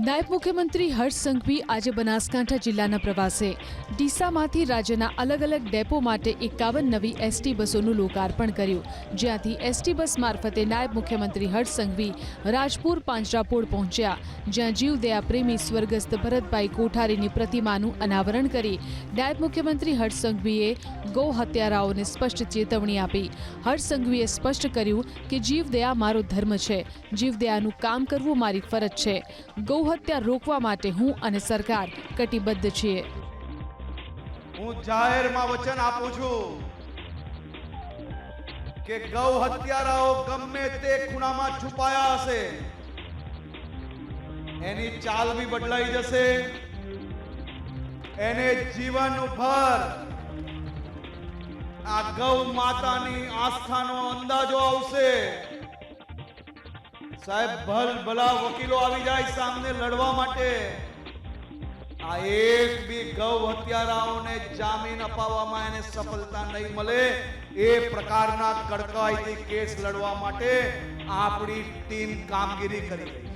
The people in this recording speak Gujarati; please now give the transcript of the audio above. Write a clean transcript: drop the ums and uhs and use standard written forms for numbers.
નાયબ મુખ્યમંત્રી હર્ષ સંઘવી આજે બનાસકાંઠા જિલ્લાના પ્રવાસે ડીસામાંથી રાજ્યના અલગ અલગ ડેપો માટે 51 નવી એસટી બસોનું લોકાર્પણ કર્યું, જ્યાંથી એસટી બસ મારફતે નાયબ મુખ્યમંત્રી હર્ષ સંઘવી રાજપુર પાંજરાપોળ પહોંચ્યા, જ્યાં જીવદયા પ્રેમી સ્વર્ગસ્થ ભરતભાઈ કોઠારીની પ્રતિમાનું અનાવરણ કરી નાયબ મુખ્યમંત્રી હર્ષ સંઘવીએ ગૌ હત્યારાઓને સ્પષ્ટ ચેતવણી આપી। હર્ષ સંઘવીએ સ્પષ્ટ કર્યું કે જીવદયા મારો ધર્મ છે, જીવદયાનું કામ કરવું મારી ફરજ છે। ગૌ હત્યા રોકવા માટે હું અને સરકાર કટિબદ્ધ છીએ। હું જાહેરમાં વચન આપું છું કે ગૌ હત્યારાઓ ગમે તે ખૂણામાં છુપાયા હશે, એની ચાલ બી બદલાઈ જશે, એને જીવનભર આ ગૌ માતાની આસ્થાનો અંદાજો આવશે। સાહેબ ભલા વકીલો આવી જાય સામને લડવા માટે, આ એક બી ગૌ હત્યારાઓને જામીન અપાવવામાં એને સફળતા નહીં મળે એ પ્રકારના કડકાઈથી કેસ લડવા માટે આપણી ટીમ કામગીરી કરી રહી છે।